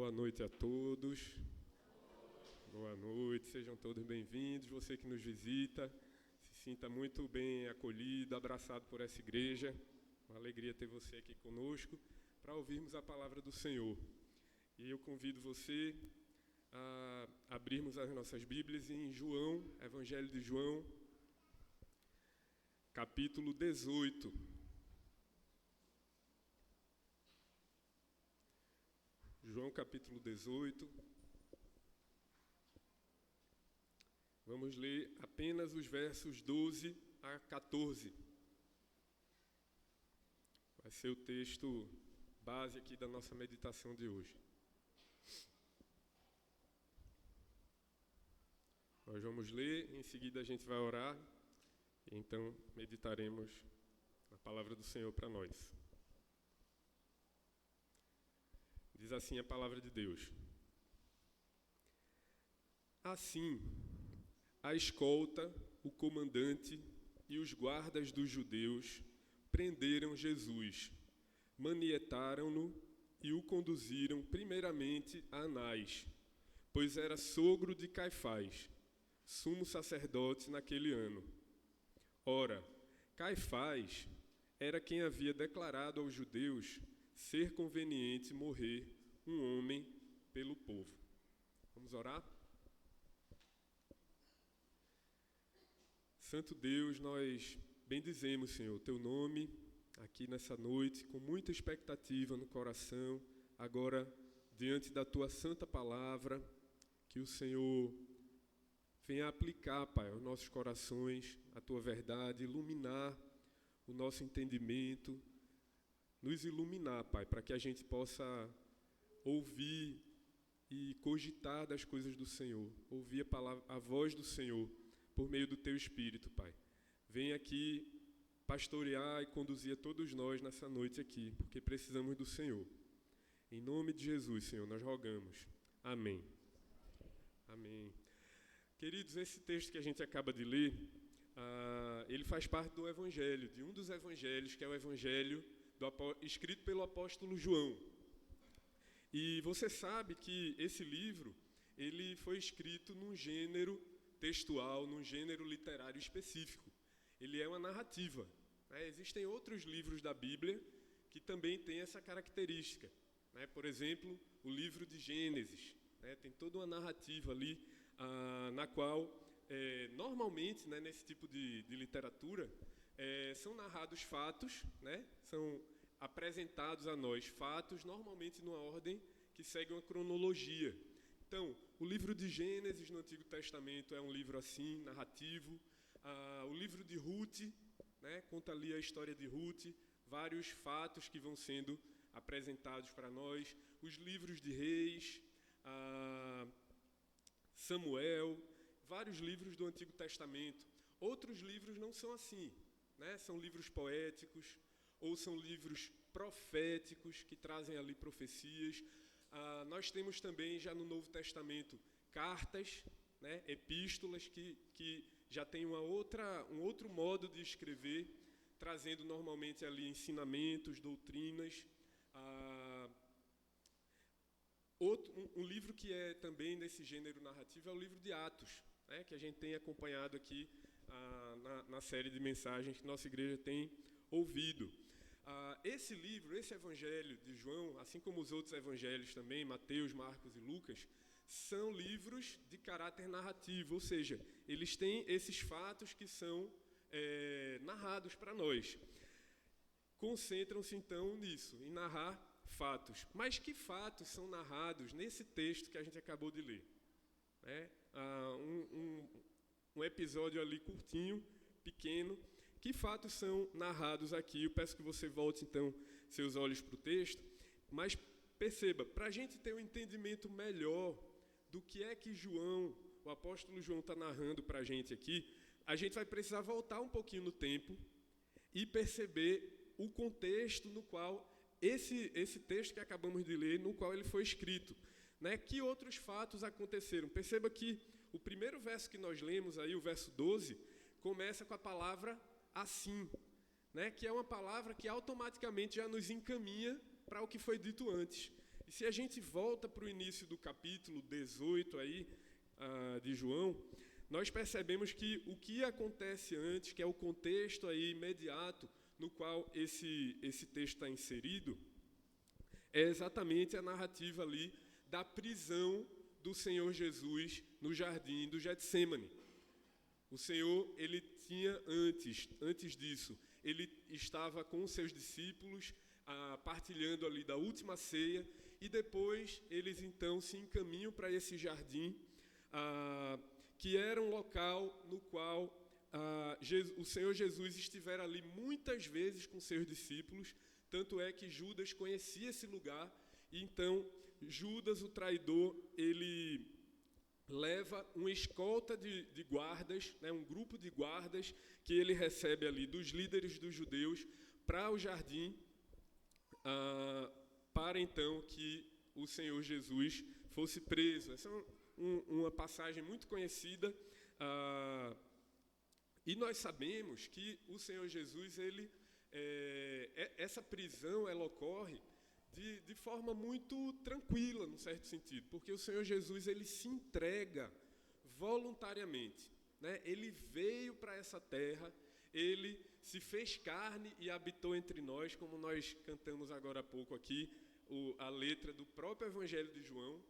Boa noite a todos. Boa noite, sejam todos bem-vindos. Você que nos visita, se sinta muito bem acolhido, abraçado por essa igreja. Uma alegria ter você aqui conosco para ouvirmos a palavra do Senhor. E eu convido você a abrirmos as nossas Bíblias em João, Evangelho de João, capítulo 18. João capítulo 18. Vamos ler apenas os versos 12 a 14. Vai ser o texto base aqui da nossa meditação de hoje. Nós vamos ler, em seguida a gente vai orar, e então meditaremos a palavra do Senhor para nós. Diz assim a palavra de Deus. Assim, a escolta, o comandante e os guardas dos judeus prenderam Jesus, manietaram-no e o conduziram primeiramente a Anás, pois era sogro de Caifás, sumo sacerdote naquele ano. Ora, Caifás era quem havia declarado aos judeus ser conveniente morrer um homem pelo povo. Vamos orar? Santo Deus, nós bendizemos, Senhor, Teu nome aqui nessa noite, com muita expectativa no coração, agora diante da Tua santa palavra, que o Senhor venha aplicar, Pai, aos nossos corações a Tua verdade, iluminar o nosso entendimento, nos iluminar, Pai, para que a gente possa ouvir e cogitar das coisas do Senhor, ouvir a voz do Senhor por meio do Teu Espírito, Pai. Venha aqui pastorear e conduzir a todos nós nessa noite aqui, porque precisamos do Senhor. Em nome de Jesus, Senhor, nós rogamos. Amém. Amém. Queridos, esse texto que a gente acaba de ler, ele faz parte do Evangelho, de um dos Evangelhos, que é o Evangelho escrito pelo apóstolo João. E você sabe que esse livro ele foi escrito num gênero textual, num gênero literário específico. Ele é uma narrativa, né? Existem outros livros da Bíblia que também têm essa característica, né? Por exemplo, o livro de Gênesis, né? Tem toda uma narrativa ali na qual, normalmente, né, nesse tipo de literatura, são narrados fatos, né? São apresentados a nós fatos, normalmente numa ordem que segue uma cronologia. Então, o livro de Gênesis no Antigo Testamento é um livro assim, narrativo. O livro de Ruth, né, conta ali a história de Ruth, vários fatos que vão sendo apresentados para nós. Os livros de Reis, Samuel, vários livros do Antigo Testamento. Outros livros não são assim, né? São livros poéticos ou são livros proféticos que trazem ali profecias. Nós temos também já no Novo Testamento cartas, né? Epístolas que já tem um outro modo de escrever, trazendo normalmente ali ensinamentos, doutrinas. Um livro que é também desse gênero narrativo é o livro de Atos, né? Que a gente tem acompanhado aqui na série de mensagens que nossa igreja tem ouvido. Esse livro, esse evangelho de João, assim como os outros evangelhos também, Mateus, Marcos e Lucas, são livros de caráter narrativo, ou seja, eles têm esses fatos que são narrados para nós. Concentram-se então nisso, em narrar fatos. Mas que fatos são narrados nesse texto que a gente acabou de ler? Um episódio ali curtinho, pequeno. Que fatos são narrados aqui? Eu peço que você volte, então, seus olhos para o texto. Mas perceba, para a gente ter um entendimento melhor do que é que João, o apóstolo João, está narrando para a gente aqui, a gente vai precisar voltar um pouquinho no tempo e perceber o contexto no qual esse texto que acabamos de ler, no qual ele foi escrito, né? Que outros fatos aconteceram? Perceba que o primeiro verso que nós lemos aí, o verso 12, começa com a palavra assim, né? Que é uma palavra que automaticamente já nos encaminha para o que foi dito antes. E se a gente volta para o início do capítulo 18 aí, de João, nós percebemos que o que acontece antes, que é o contexto aí imediato no qual esse texto está inserido, é exatamente a narrativa ali da prisão do Senhor Jesus no jardim do Getsêmani. O Senhor, ele tinha antes disso, ele estava com os seus discípulos, partilhando ali da última ceia, e depois eles então se encaminham para esse jardim, que era um local no qual o Senhor Jesus estivera ali muitas vezes com seus discípulos, tanto é que Judas conhecia esse lugar, e então Judas, o traidor, ele leva uma escolta de guardas, né, um grupo de guardas que ele recebe ali dos líderes dos judeus para o jardim, para então que o Senhor Jesus fosse preso. Essa é uma passagem muito conhecida, e nós sabemos que o Senhor Jesus, essa prisão, ela ocorre de forma muito tranquila, num certo sentido, porque o Senhor Jesus, ele se entrega voluntariamente, né? Ele veio para essa terra, ele se fez carne e habitou entre nós, como nós cantamos agora há pouco aqui, a letra do próprio Evangelho de João,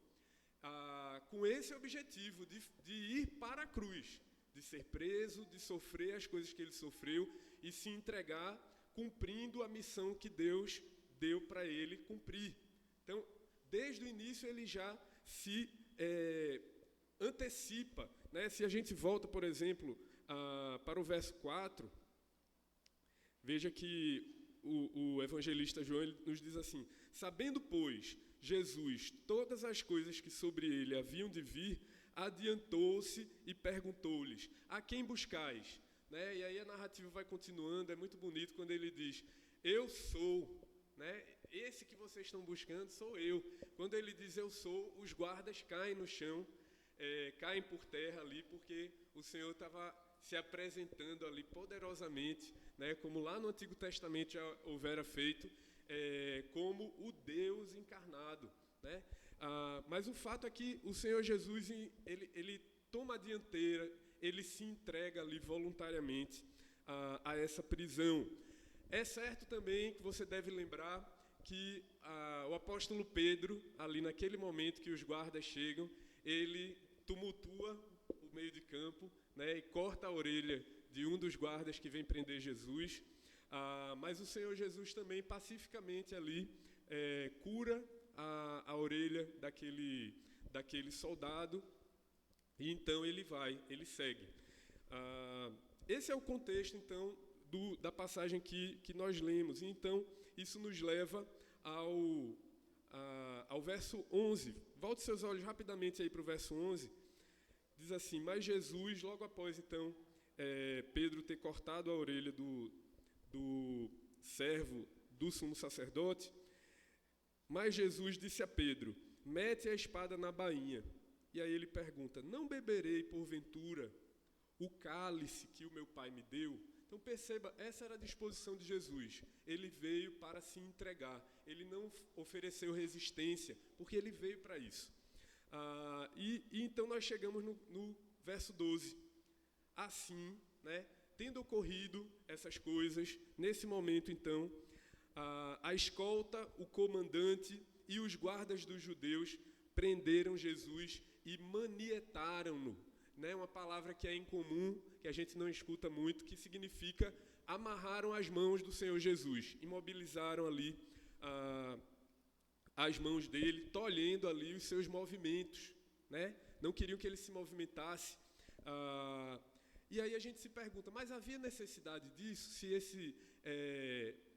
com esse objetivo de ir para a cruz, de ser preso, de sofrer as coisas que ele sofreu e se entregar, cumprindo a missão que Deus deu para ele cumprir. Então, desde o início, ele já se antecipa, né? Se a gente volta, por exemplo, para o verso 4, veja que o evangelista João, ele nos diz assim: sabendo, pois, Jesus todas as coisas que sobre ele haviam de vir, adiantou-se e perguntou-lhes: a quem buscais? Né? E aí a narrativa vai continuando, é muito bonito quando ele diz: eu sou, né? Esse que vocês estão buscando sou eu. Quando ele diz eu sou, os guardas caem no chão, caem por terra ali, porque o Senhor estava se apresentando ali poderosamente, né? Como lá no Antigo Testamento já houvera feito, como o Deus encarnado, né? Mas o fato é que o Senhor Jesus, ele toma a dianteira, ele se entrega ali voluntariamente a essa prisão. É certo também que você deve lembrar que o apóstolo Pedro, ali naquele momento que os guardas chegam, ele tumultua o meio de campo, né, e corta a orelha de um dos guardas que vem prender Jesus, mas o Senhor Jesus também pacificamente ali cura a orelha daquele soldado, e então ele segue. Esse é o contexto, então, da passagem que nós lemos. E, então, isso nos leva ao verso 11. Volte seus olhos rapidamente aí para o verso 11. Diz assim: mas Jesus, logo após, então, Pedro ter cortado a orelha do servo do sumo sacerdote, mas Jesus disse a Pedro: mete a espada na bainha. E aí ele pergunta: não beberei, porventura, o cálice que o meu pai me deu? Então perceba, essa era a disposição de Jesus. Ele veio para se entregar. Ele não ofereceu resistência, porque ele veio para isso. E então nós chegamos no verso 12. Assim, né, tendo ocorrido essas coisas, nesse momento então, a escolta, o comandante e os guardas dos judeus prenderam Jesus e manietaram-no. Né, uma palavra que é incomum, que a gente não escuta muito, que significa amarraram as mãos do Senhor Jesus, imobilizaram ali as mãos dele, tolhendo ali os seus movimentos, né? Não queriam que ele se movimentasse. E aí a gente se pergunta, mas havia necessidade disso? Se esse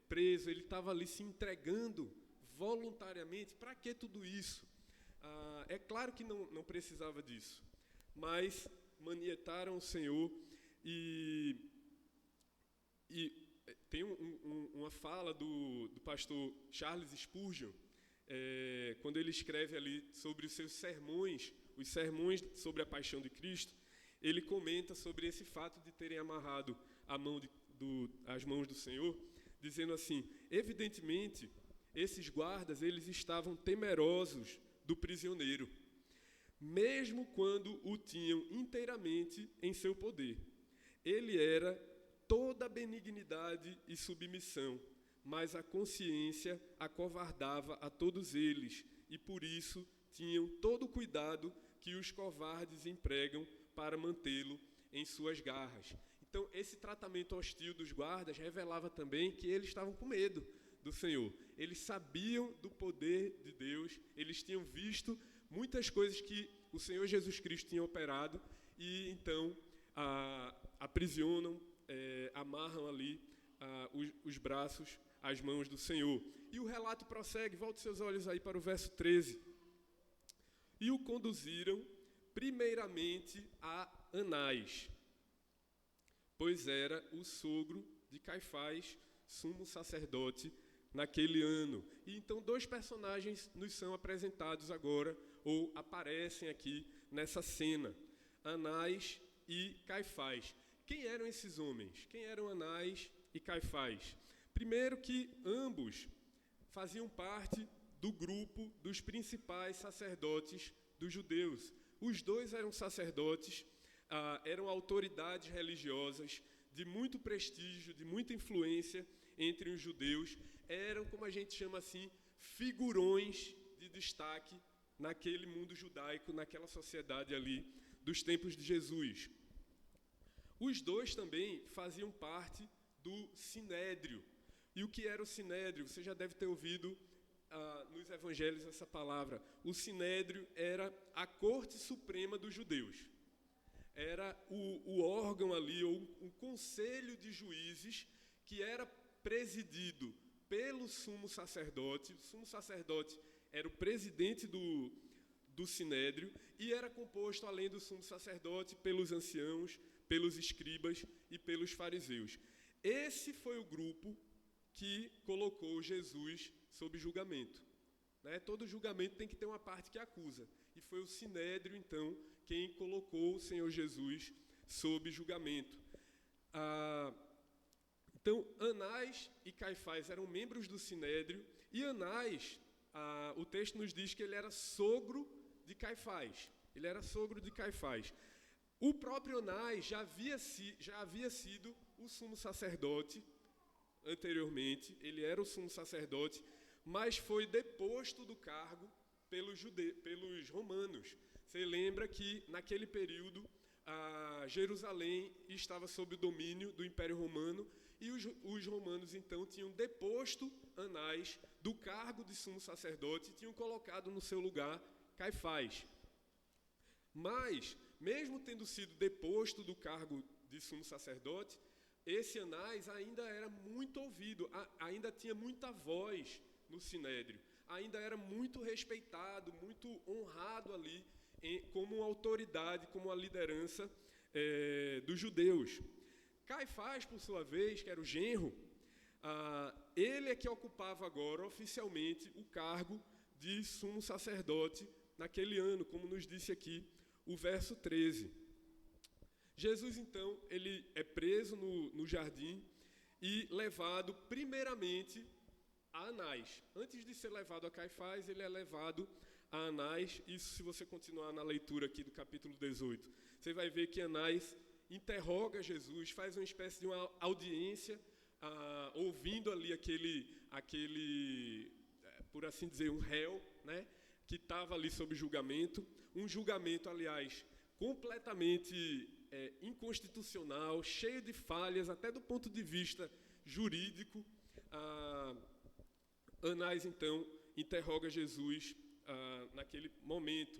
preso, ele estava ali se entregando voluntariamente, para que tudo isso? É claro que não precisava disso, mas manietaram o Senhor. E tem uma fala do pastor Charles Spurgeon, quando ele escreve ali sobre os seus sermões, os sermões sobre a paixão de Cristo. Ele comenta sobre esse fato de terem amarrado as mãos do Senhor, dizendo assim: evidentemente, esses guardas, eles estavam temerosos do prisioneiro, mesmo quando o tinham inteiramente em seu poder. Ele era toda benignidade e submissão, mas a consciência acovardava a todos eles, e por isso tinham todo o cuidado que os covardes empregam para mantê-lo em suas garras. Então, esse tratamento hostil dos guardas revelava também que eles estavam com medo do Senhor. Eles sabiam do poder de Deus, eles tinham visto muitas coisas que o Senhor Jesus Cristo tinha operado, e então aprisionam, amarram ali os braços, as mãos do Senhor. E o relato prossegue, volte seus olhos aí para o verso 13. E o conduziram primeiramente a Anás, pois era o sogro de Caifás, sumo sacerdote, naquele ano. E então 2 personagens nos são apresentados agora, ou aparecem aqui nessa cena, Anás e Caifás. Quem eram esses homens? Quem eram Anás e Caifás? Primeiro que ambos faziam parte do grupo dos principais sacerdotes dos judeus. Os dois eram sacerdotes, eram autoridades religiosas de muito prestígio, de muita influência entre os judeus. Eram, como a gente chama assim, figurões de destaque naquele mundo judaico, naquela sociedade ali dos tempos de Jesus. Os dois também faziam parte do Sinédrio. E o que era o Sinédrio? Você já deve ter ouvido nos evangelhos essa palavra. O Sinédrio era a corte suprema dos judeus. Era o órgão ali, ou um conselho de juízes, que era presidido pelo sumo sacerdote. O sumo sacerdote era o presidente do Sinédrio, e era composto, além do sumo sacerdote, pelos anciãos, pelos escribas e pelos fariseus. Esse foi o grupo que colocou Jesus sob julgamento. Todo julgamento tem que ter uma parte que acusa. E foi o Sinédrio, então, quem colocou o Senhor Jesus sob julgamento. Então, Anás e Caifás eram membros do Sinédrio, e Anás, o texto nos diz que ele era sogro de Caifás. Ele era sogro de Caifás. O próprio Anás já havia sido o sumo sacerdote anteriormente. Ele era o sumo sacerdote, mas foi deposto do cargo pelos romanos. Você lembra que, naquele período, Jerusalém estava sob o domínio do Império Romano, e os romanos, então, tinham deposto Anás do cargo de sumo sacerdote e tinham colocado no seu lugar Caifás. Mas, mesmo tendo sido deposto do cargo de sumo sacerdote, esse Anás ainda era muito ouvido, ainda tinha muita voz no Sinédrio, ainda era muito respeitado, muito honrado ali, como uma autoridade, como uma liderança dos judeus. Caifás, por sua vez, que era o genro, ele é que ocupava agora oficialmente o cargo de sumo sacerdote naquele ano, como nos disse aqui o verso 13. Jesus, então, ele é preso no jardim e levado primeiramente a Anás. Antes de ser levado a Caifás, ele é levado a Anás. Isso, se você continuar na leitura aqui do capítulo 18, você vai ver que Anás interroga Jesus, faz uma espécie de uma audiência, ouvindo ali aquele, por assim dizer, um réu, né, que estava ali sob julgamento. Um julgamento, aliás, completamente inconstitucional, cheio de falhas, até do ponto de vista jurídico. Anás, então, interroga Jesus naquele momento.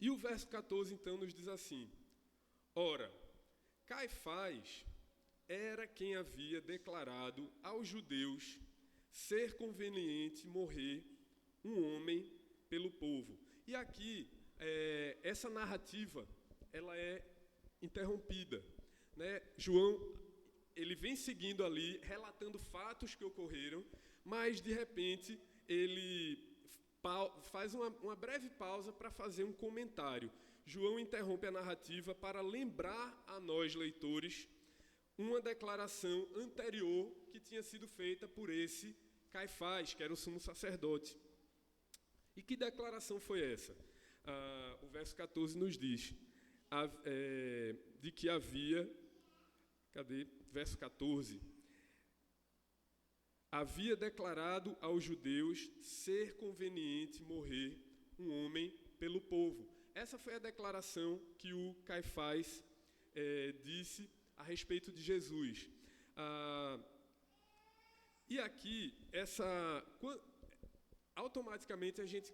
E o verso 14, então, nos diz assim: Ora, Caifás era quem havia declarado aos judeus ser conveniente morrer um homem pelo povo. E aqui, essa narrativa, ela é interrompida, né? João, ele vem seguindo ali, relatando fatos que ocorreram, mas, de repente, ele faz uma breve pausa para fazer um comentário. João interrompe a narrativa para lembrar a nós, leitores, uma declaração anterior que tinha sido feita por esse Caifás, que era o sumo sacerdote. E que declaração foi essa? O verso 14 nos diz de que havia... Verso 14. Havia declarado aos judeus ser conveniente morrer um homem pelo povo. Essa foi a declaração que o Caifás disse a respeito de Jesus. E aqui, automaticamente a gente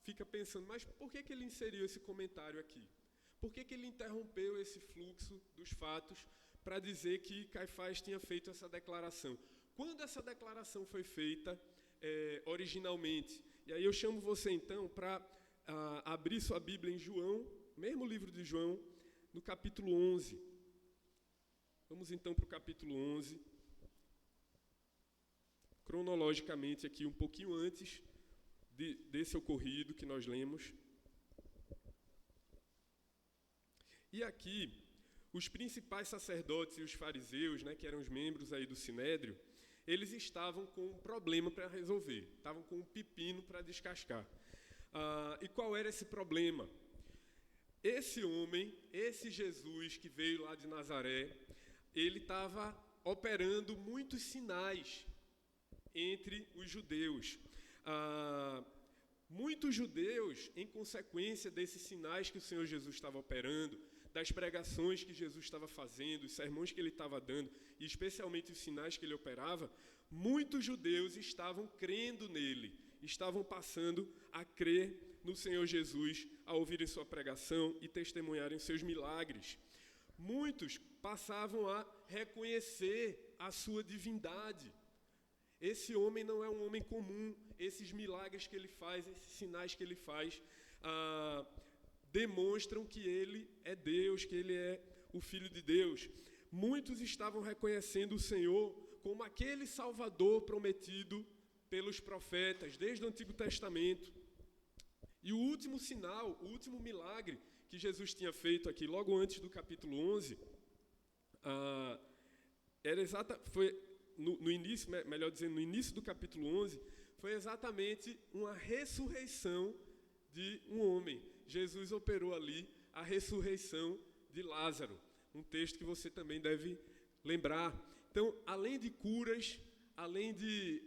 fica pensando, mas por que ele inseriu esse comentário aqui? Por que ele interrompeu esse fluxo dos fatos para dizer que Caifás tinha feito essa declaração? Quando essa declaração foi feita originalmente? E aí eu chamo você então para abrir sua Bíblia em João, mesmo livro de João, no capítulo 11. Vamos então para o capítulo 11. Cronologicamente aqui, um pouquinho antes desse ocorrido que nós lemos. E aqui, os principais sacerdotes e os fariseus, né, que eram os membros aí do Sinédrio, eles estavam com um problema para resolver, estavam com um pepino para descascar. E qual era esse problema? Esse homem, esse Jesus que veio lá de Nazaré, ele estava operando muitos sinais entre os judeus. Muitos judeus, em consequência desses sinais que o Senhor Jesus estava operando, das pregações que Jesus estava fazendo, os sermões que ele estava dando, e especialmente os sinais que ele operava, muitos judeus estavam crendo nele, estavam passando a crer no Senhor Jesus, a ouvirem sua pregação e testemunharem seus milagres. Muitos passavam a reconhecer a sua divindade. Esse homem não é um homem comum, esses milagres que ele faz, esses sinais que ele faz, demonstram que ele é Deus, que ele é o Filho de Deus. Muitos estavam reconhecendo o Senhor como aquele Salvador prometido pelos profetas, desde o Antigo Testamento. E o último sinal, o último milagre que Jesus tinha feito aqui, logo antes do capítulo 11, foi no início, melhor dizendo, no início do capítulo 11, foi exatamente uma ressurreição de um homem. Jesus operou ali a ressurreição de Lázaro, um texto que você também deve lembrar. Então, além de curas, além de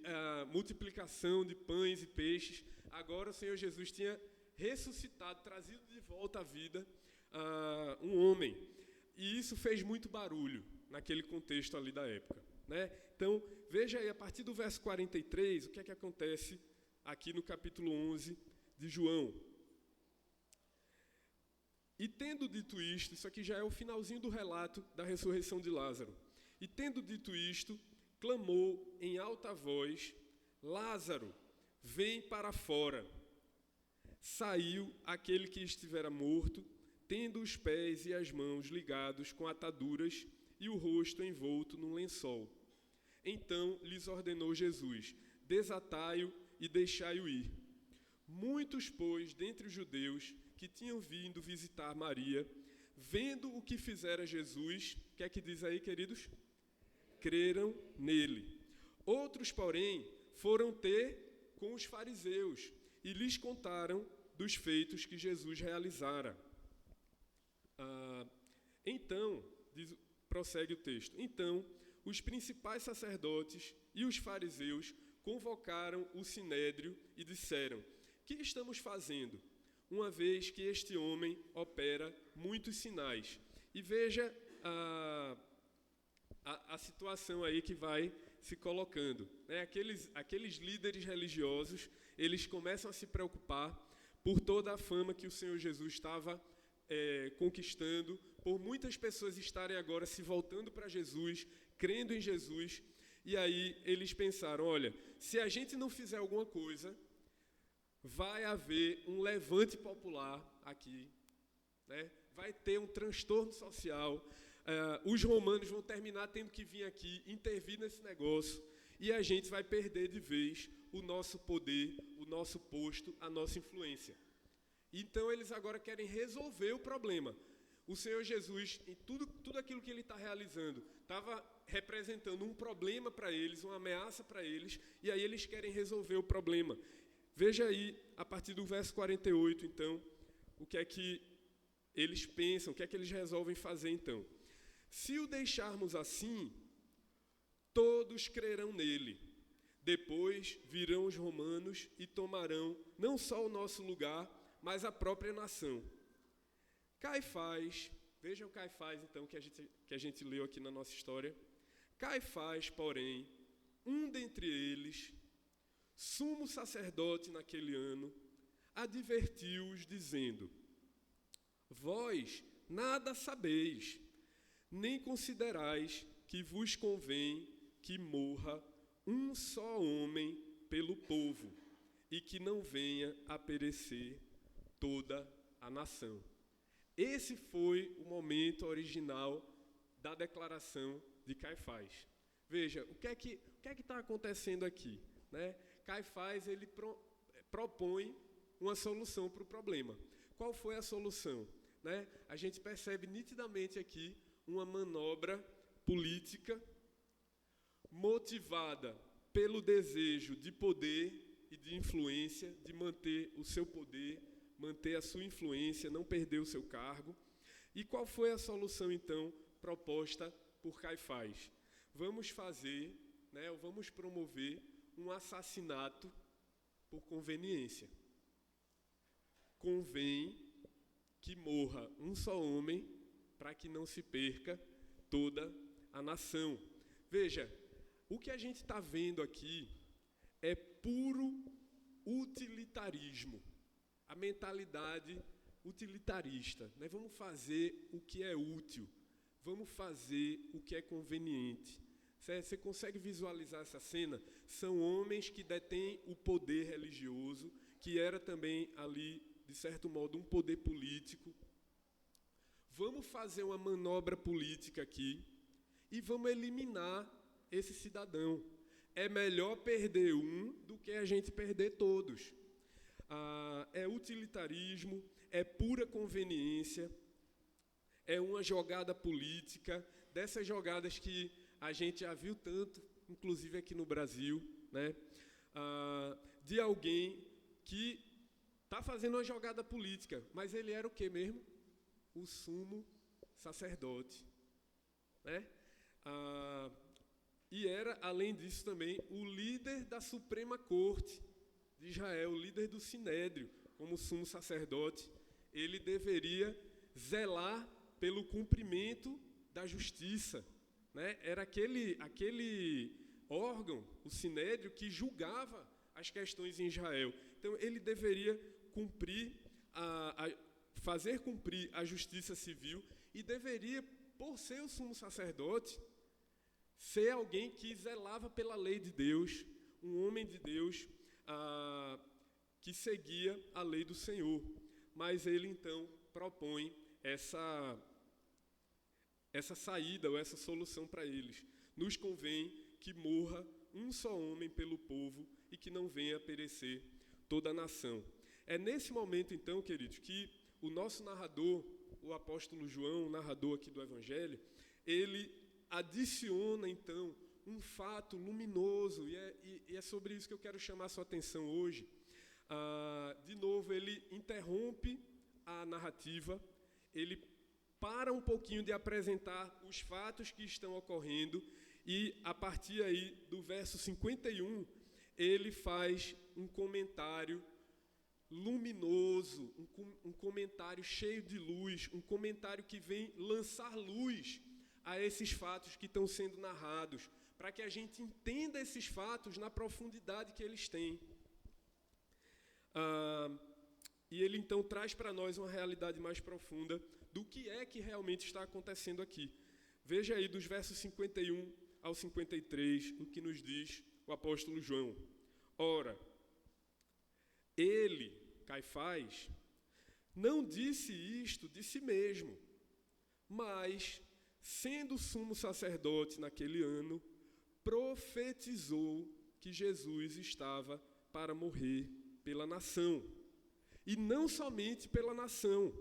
multiplicação de pães e peixes, agora o Senhor Jesus tinha ressuscitado, trazido de volta à vida um homem. E isso fez muito barulho naquele contexto ali da época, né? Então, veja aí, a partir do verso 43, o que é que acontece aqui no capítulo 11 de João. E tendo dito isto, isso aqui já é o finalzinho do relato da ressurreição de Lázaro. E tendo dito isto, clamou em alta voz, Lázaro, vem para fora. Saiu aquele que estivera morto, tendo os pés e as mãos ligados com ataduras e o rosto envolto num lençol. Então lhes ordenou Jesus, desatai-o e deixai-o ir. Muitos, pois, dentre os judeus que tinham vindo visitar Maria, vendo o que fizera Jesus, o que é que diz aí, queridos? Creram nele. Outros, porém, foram ter com os fariseus e lhes contaram dos feitos que Jesus realizara. Então, prossegue o texto, então, os principais sacerdotes e os fariseus convocaram o sinédrio e disseram, que estamos fazendo, uma vez que este homem opera muitos sinais? E veja a situação aí que vai se colocando, né? Aqueles líderes religiosos, eles começam a se preocupar por toda a fama que o Senhor Jesus estava conquistando, por muitas pessoas estarem agora se voltando para Jesus, crendo em Jesus, e aí eles pensaram, olha, se a gente não fizer alguma coisa, vai haver um levante popular aqui, né? Vai ter um transtorno social, os romanos vão terminar tendo que vir aqui, intervir nesse negócio, e a gente vai perder de vez o nosso poder, o nosso posto, a nossa influência. Então eles agora querem resolver o problema. O Senhor Jesus, em tudo aquilo que ele está realizando, estava representando um problema para eles, uma ameaça para eles, e aí eles querem resolver o problema. Veja aí, a partir do verso 48, então, o que é que eles pensam, o que é que eles resolvem fazer, então. Se o deixarmos assim, todos crerão nele. Depois virão os romanos e tomarão não só o nosso lugar, mas a própria nação. Caifás, vejam Caifás, então, que a gente leu aqui na nossa história. Caifás, porém, um dentre eles, sumo sacerdote naquele ano, advertiu-os, dizendo: vós nada sabeis, nem considerais que vos convém que morra um só homem pelo povo, e que não venha a perecer toda a nação. Esse foi o momento original da declaração de Caifás. Veja, o que é que está acontecendo aqui, né? Caifás, ele propõe uma solução para o problema. Qual foi a solução? Né? A gente percebe nitidamente aqui uma manobra política motivada pelo desejo de poder e de influência, de manter o seu poder, manter a sua influência, não perder o seu cargo. E qual foi a solução, então, proposta por Caifás? Vamos fazer, né, ou vamos promover um assassinato por conveniência. Convém que morra um só homem para que não se perca toda a nação. Veja, o que a gente está vendo aqui é puro utilitarismo, a mentalidade utilitarista, né? Vamos fazer o que é útil, vamos fazer o que é conveniente. Você consegue visualizar essa cena? São homens que detêm o poder religioso, que era também ali, de certo modo, um poder político. Vamos fazer uma manobra política aqui e vamos eliminar esse cidadão. É melhor perder um do que a gente perder todos. É utilitarismo, é pura conveniência, é uma jogada política, dessas jogadas que a gente já viu tanto, inclusive aqui no Brasil, né? De alguém que está fazendo uma jogada política, mas ele era o quê mesmo? O sumo sacerdote, né? E era, além disso também, o líder da Suprema Corte de Israel, o líder do Sinédrio, como sumo sacerdote. Ele deveria zelar pelo cumprimento da justiça, né? Era aquele órgão, o Sinédrio, que julgava as questões em Israel. Então, ele deveria fazer cumprir a justiça civil e deveria, por ser o sumo sacerdote, ser alguém que zelava pela lei de Deus, um homem de Deus que seguia a lei do Senhor. Mas ele, então, propõe essa saída ou essa solução para eles. Nos convém que morra um só homem pelo povo e que não venha a perecer toda a nação. É nesse momento, então, queridos, que o nosso narrador, o apóstolo João, o narrador aqui do Evangelho, ele adiciona, então, um fato luminoso, e é sobre isso que eu quero chamar a sua atenção hoje. De novo, ele interrompe a narrativa, ele para um pouquinho de apresentar os fatos que estão ocorrendo, e a partir aí do verso 51, ele faz um comentário luminoso, um comentário cheio de luz, um comentário que vem lançar luz a esses fatos que estão sendo narrados, para que a gente entenda esses fatos na profundidade que eles têm. E ele então traz para nós uma realidade mais profunda do que é que realmente está acontecendo aqui. Veja aí dos versos 51 ao 53, o que nos diz o apóstolo João. Ora, ele, Caifás, não disse isto de si mesmo, mas, sendo sumo sacerdote naquele ano, profetizou que Jesus estava para morrer pela nação. E não somente pela nação,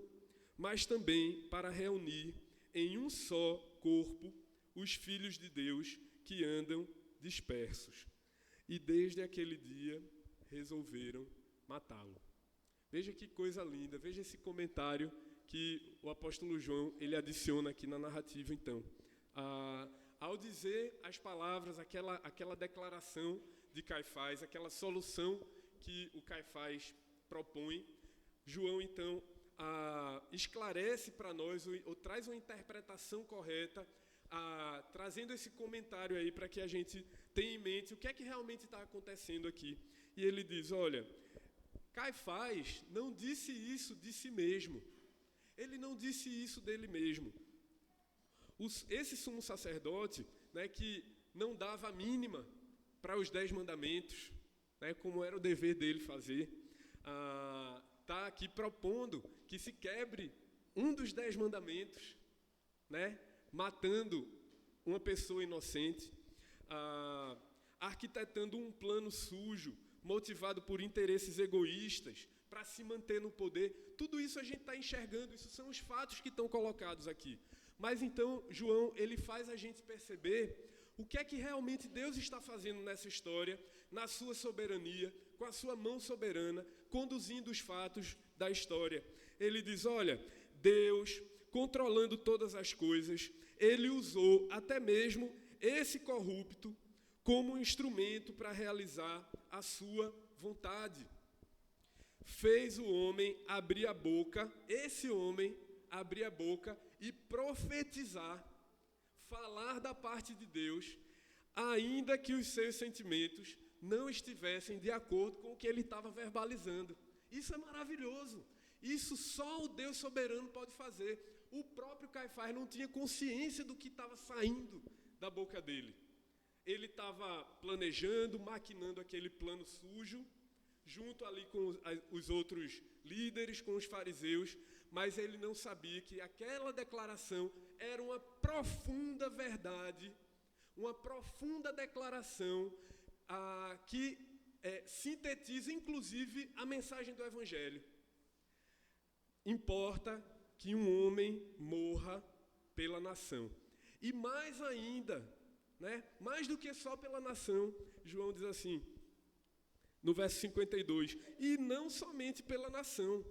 mas também para reunir em um só corpo os filhos de Deus que andam dispersos. E desde aquele dia resolveram matá-lo. Veja que coisa linda, veja esse comentário que o apóstolo João ele adiciona aqui na narrativa, então. Ao dizer as palavras, aquela declaração de Caifás, aquela solução que o Caifás propõe, João, então, esclarece para nós, ou traz uma interpretação correta, trazendo esse comentário aí para que a gente tenha em mente o que é que realmente está acontecendo aqui. E ele diz, olha, Caifás não disse isso de si mesmo. Ele não disse isso dele mesmo. Esse sumo sacerdote, né, que não dava a mínima para os 10 mandamentos, né, como era o dever dele fazer, está aqui propondo que se quebre um dos 10 mandamentos, né, matando uma pessoa inocente, arquitetando um plano sujo, motivado por interesses egoístas, para se manter no poder. Tudo isso a gente está enxergando, isso são os fatos que estão colocados aqui. Mas então, João, ele faz a gente perceber o que é que realmente Deus está fazendo nessa história, na sua soberania, com a sua mão soberana, conduzindo os fatos da história. Ele diz, olha, Deus, controlando todas as coisas, ele usou até mesmo esse corrupto como um instrumento para realizar a sua vontade. Fez o homem abrir a boca, esse homem abrir a boca e profetizar, falar da parte de Deus, ainda que os seus sentimentos não estivessem de acordo com o que ele estava verbalizando. Isso é maravilhoso. Isso só o Deus soberano pode fazer. O próprio Caifás não tinha consciência do que estava saindo da boca dele. Ele estava planejando, maquinando aquele plano sujo, junto ali com os outros líderes, com os fariseus, mas ele não sabia que aquela declaração era uma profunda verdade, uma profunda declaração que sintetiza, inclusive, a mensagem do Evangelho. Importa que um homem morra pela nação. E mais ainda, né, mais do que só pela nação, João diz assim, no verso 52, e não somente pela nação,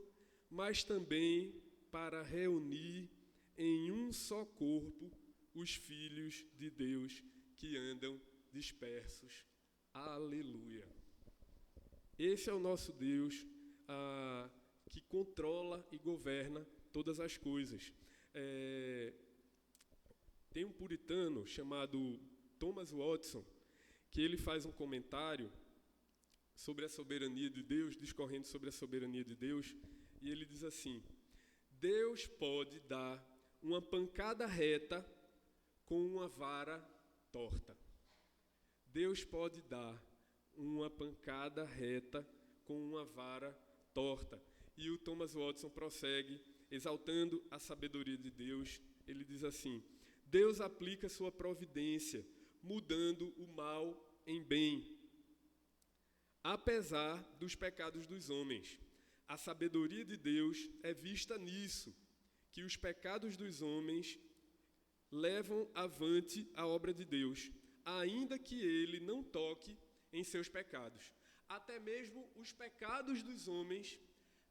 mas também para reunir em um só corpo os filhos de Deus que andam dispersos. Aleluia! Esse é o nosso Deus que controla e governa todas as coisas. Tem um puritano chamado Thomas Watson, que ele faz um comentário sobre a soberania de Deus, discorrendo sobre a soberania de Deus, e ele diz assim, Deus pode dar uma pancada reta com uma vara torta. Deus pode dar uma pancada reta com uma vara torta. E o Thomas Watson prossegue, exaltando a sabedoria de Deus. Ele diz assim, Deus aplica sua providência, mudando o mal em bem, apesar dos pecados dos homens. A sabedoria de Deus é vista nisso, que os pecados dos homens levam avante a obra de Deus, ainda que ele não toque em seus pecados. Até mesmo os pecados dos homens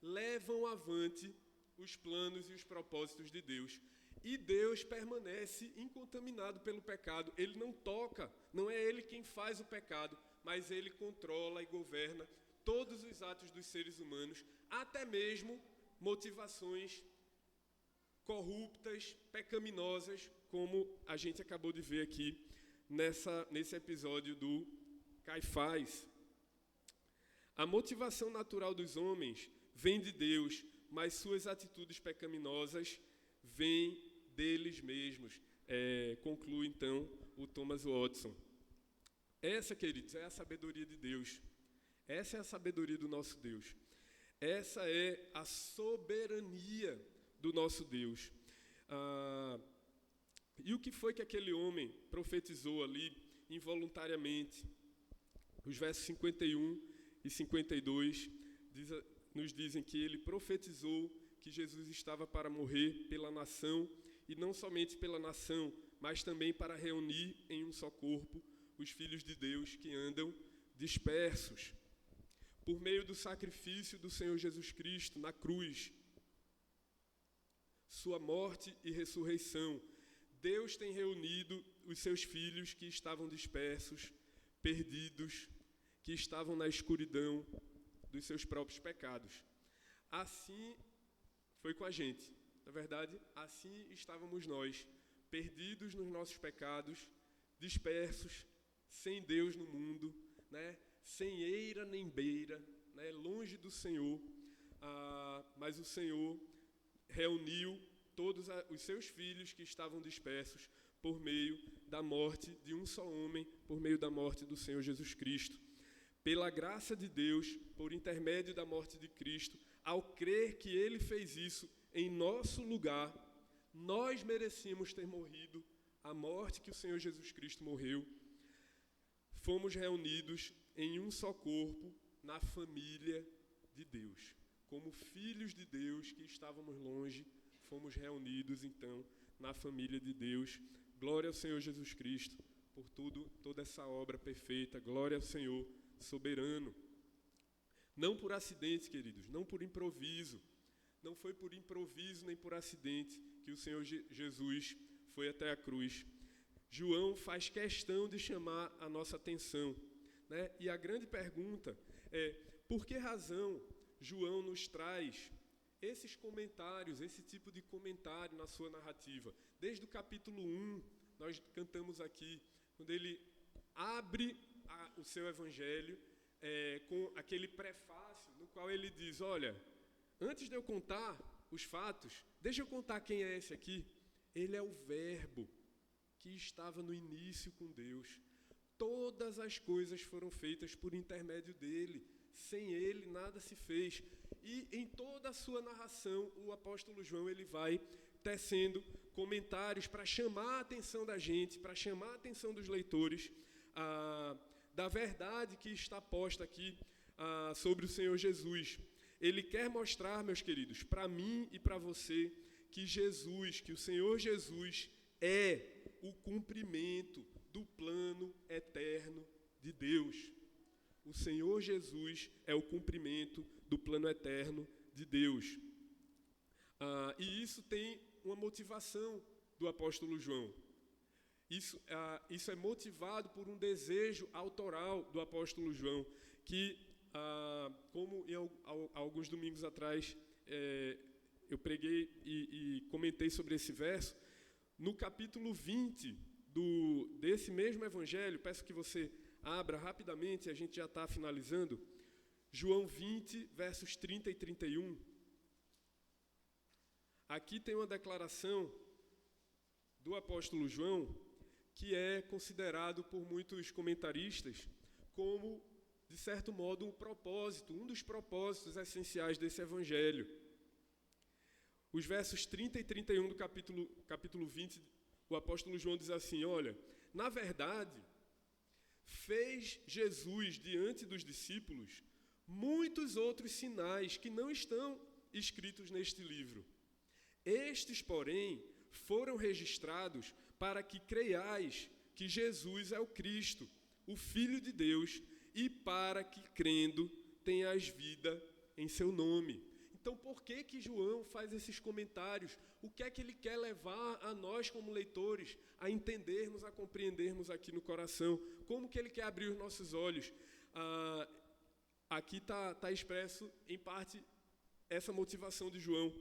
levam avante os planos e os propósitos de Deus. E Deus permanece incontaminado pelo pecado. Ele não toca, não é ele quem faz o pecado, mas ele controla e governa todos os atos dos seres humanos, até mesmo motivações corruptas, pecaminosas, como a gente acabou de ver aqui nesse episódio do Caifás. A motivação natural dos homens vem de Deus, mas suas atitudes pecaminosas vêm deles mesmos. Conclui, então, o Thomas Watson. Essa, queridos, é a sabedoria de Deus. Essa é a sabedoria do nosso Deus. Essa é a soberania do nosso Deus. E o que foi que aquele homem profetizou ali involuntariamente? Os versos 51 e 52 nos dizem que ele profetizou que Jesus estava para morrer pela nação, e não somente pela nação, mas também para reunir em um só corpo os filhos de Deus que andam dispersos. Por meio do sacrifício do Senhor Jesus Cristo na cruz, sua morte e ressurreição, Deus tem reunido os seus filhos que estavam dispersos, perdidos, que estavam na escuridão dos seus próprios pecados. Assim foi com a gente. Na verdade, assim estávamos nós, perdidos nos nossos pecados, dispersos, sem Deus no mundo, né? Sem eira nem beira, né? Longe do Senhor, mas o Senhor reuniu todos os seus filhos que estavam dispersos por meio da morte de um só homem, por meio da morte do Senhor Jesus Cristo. Pela graça de Deus, por intermédio da morte de Cristo, ao crer que Ele fez isso em nosso lugar, nós merecíamos ter morrido a morte que o Senhor Jesus Cristo morreu. Fomos reunidos em um só corpo na família de Deus. Como filhos de Deus que estávamos longe, fomos reunidos então na família de Deus. Glória ao Senhor Jesus Cristo por toda essa obra perfeita. Glória ao Senhor soberano. Não por acidente, queridos, não por improviso. Não foi por improviso nem por acidente que o Senhor Jesus foi até a cruz. João faz questão de chamar a nossa atenção, né? E a grande pergunta é, por que razão João nos traz esses comentários, esse tipo de comentário na sua narrativa? Desde o capítulo 1, nós cantamos aqui, quando ele abre o seu evangelho com aquele prefácio no qual ele diz, olha, antes de eu contar os fatos, deixa eu contar quem é esse aqui. Ele é o Verbo que estava no início com Deus. Todas as coisas foram feitas por intermédio dele. Sem ele, nada se fez. E em toda a sua narração, o apóstolo João ele vai tecendo comentários para chamar a atenção da gente, para chamar a atenção dos leitores, da verdade que está posta aqui sobre o Senhor Jesus. Ele quer mostrar, meus queridos, para mim e para você, que o Senhor Jesus é o cumprimento do plano eterno de Deus. O Senhor Jesus é o cumprimento do plano eterno de Deus. E isso tem uma motivação do apóstolo João. Isso é motivado por um desejo autoral do apóstolo João, que, como alguns domingos atrás eu preguei e comentei sobre esse verso, no capítulo 20 desse mesmo evangelho, peço que você abra rapidamente, a gente já está finalizando, João 20, versos 30 e 31. Aqui tem uma declaração do apóstolo João, que é considerado por muitos comentaristas como, de certo modo, um dos propósitos essenciais desse evangelho. Os versos 30 e 31 do capítulo 20, o apóstolo João diz assim, olha, na verdade, fez Jesus diante dos discípulos muitos outros sinais que não estão escritos neste livro. Estes, porém, foram registrados para que creiais que Jesus é o Cristo, o Filho de Deus, e para que, crendo, tenhas vida em seu nome. Então, por que João faz esses comentários? O que é que ele quer levar a nós, como leitores, a entendermos, a compreendermos aqui no coração? Como que ele quer abrir os nossos olhos? Aqui está expresso, em parte, essa motivação de João.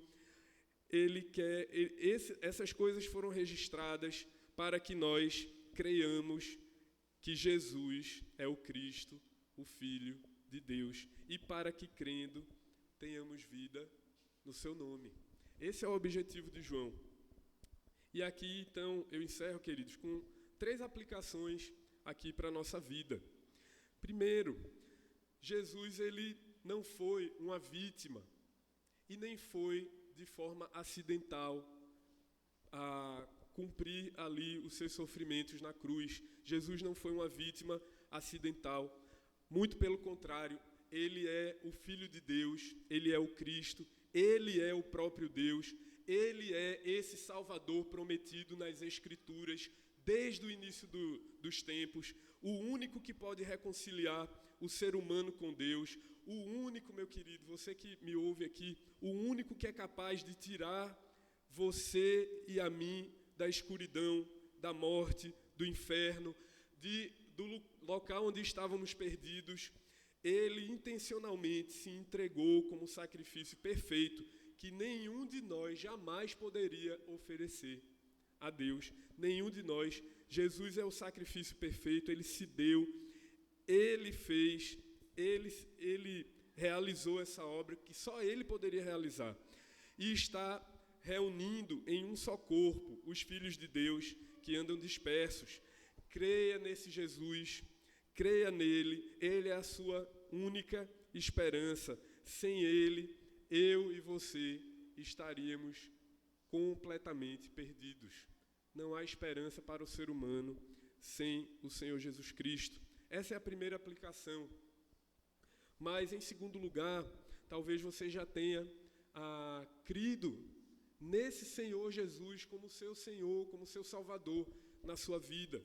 Essas coisas foram registradas para que nós creiamos que Jesus é o Cristo, o Filho de Deus, e para que, crendo, tenhamos vida no seu nome. Esse é o objetivo de João. E aqui, então, eu encerro, queridos, com 3 aplicações aqui para a nossa vida. Primeiro, Jesus, ele não foi uma vítima e nem foi de forma acidental a cumprir ali os seus sofrimentos na cruz. Jesus não foi uma vítima acidental. Muito pelo contrário, ele é o Filho de Deus, ele é o Cristo, Ele é o próprio Deus, Ele é esse Salvador prometido nas Escrituras desde o início dos tempos, o único que pode reconciliar o ser humano com Deus, o único, meu querido, você que me ouve aqui, o único que é capaz de tirar você e a mim da escuridão, da morte, do inferno, do local onde estávamos perdidos. Ele intencionalmente se entregou como sacrifício perfeito que nenhum de nós jamais poderia oferecer a Deus. Nenhum de nós. Jesus é o sacrifício perfeito, Ele se deu, Ele fez, Ele realizou essa obra que só Ele poderia realizar. E está reunindo em um só corpo os filhos de Deus que andam dispersos. Creia nesse Jesus, creia nele, Ele é a sua única esperança. Sem Ele, eu e você estaríamos completamente perdidos. Não há esperança para o ser humano sem o Senhor Jesus Cristo. Essa é a primeira aplicação. Mas, em segundo lugar, talvez você já tenha crido nesse Senhor Jesus como seu Senhor, como seu Salvador na sua vida.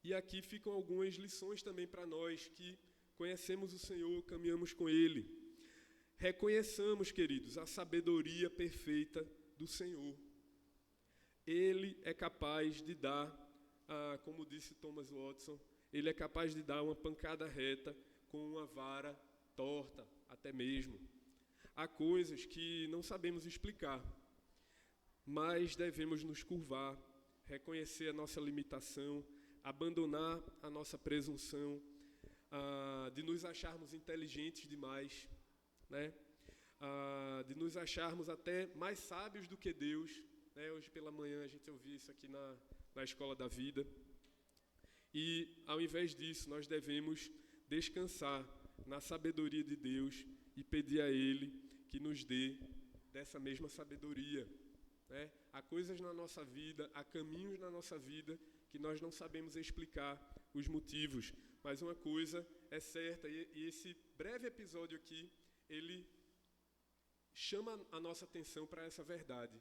E aqui ficam algumas lições também para nós que conhecemos o Senhor, caminhamos com Ele. Reconheçamos, queridos, a sabedoria perfeita do Senhor. Ele é capaz de dar, como disse Thomas Watson, Ele é capaz de dar uma pancada reta com uma vara torta, até mesmo. Há coisas que não sabemos explicar, mas devemos nos curvar, reconhecer a nossa limitação, abandonar a nossa presunção, de nos acharmos inteligentes demais, né? De nos acharmos até mais sábios do que Deus. Né? Hoje pela manhã a gente ouviu isso aqui na Escola da Vida. E, ao invés disso, nós devemos descansar na sabedoria de Deus e pedir a Ele que nos dê dessa mesma sabedoria. Né? Há coisas na nossa vida, há caminhos na nossa vida que nós não sabemos explicar os motivos. Mas uma coisa é certa, e esse breve episódio aqui, ele chama a nossa atenção para essa verdade.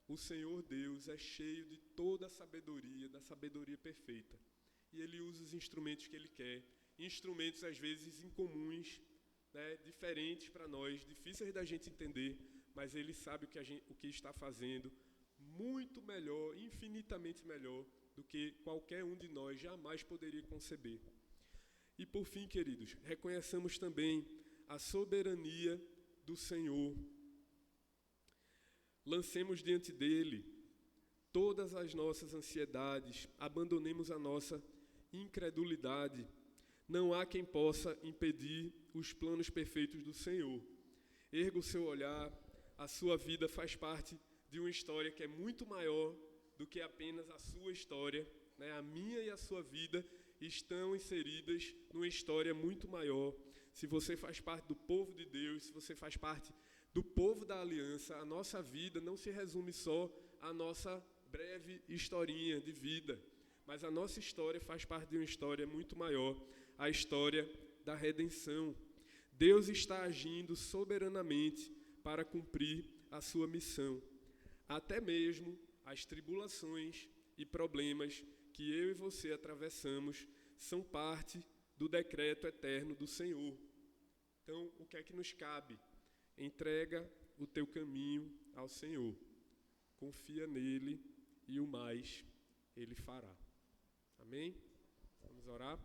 O Senhor Deus é cheio de toda a sabedoria, da sabedoria perfeita. E Ele usa os instrumentos que Ele quer, instrumentos às vezes incomuns, né, diferentes para nós, difíceis da gente entender, mas Ele sabe o que está fazendo muito melhor, infinitamente melhor do que qualquer um de nós jamais poderia conceber. E por fim, queridos, reconheçamos também a soberania do Senhor. Lancemos diante dele todas as nossas ansiedades, abandonemos a nossa incredulidade. Não há quem possa impedir os planos perfeitos do Senhor. Erga o seu olhar, a sua vida faz parte de uma história que é muito maior do que apenas a sua história, né? A minha e a sua vida estão inseridas numa história muito maior. Se você faz parte do povo de Deus, se você faz parte do povo da aliança, a nossa vida não se resume só à nossa breve historinha de vida, mas a nossa história faz parte de uma história muito maior, a história da redenção. Deus está agindo soberanamente para cumprir a sua missão. Até mesmo as tribulações e problemas que eu e você atravessamos são parte do decreto eterno do Senhor. Então, o que é que nos cabe? Entrega o teu caminho ao Senhor. Confia nele e o mais Ele fará. Amém? Vamos orar?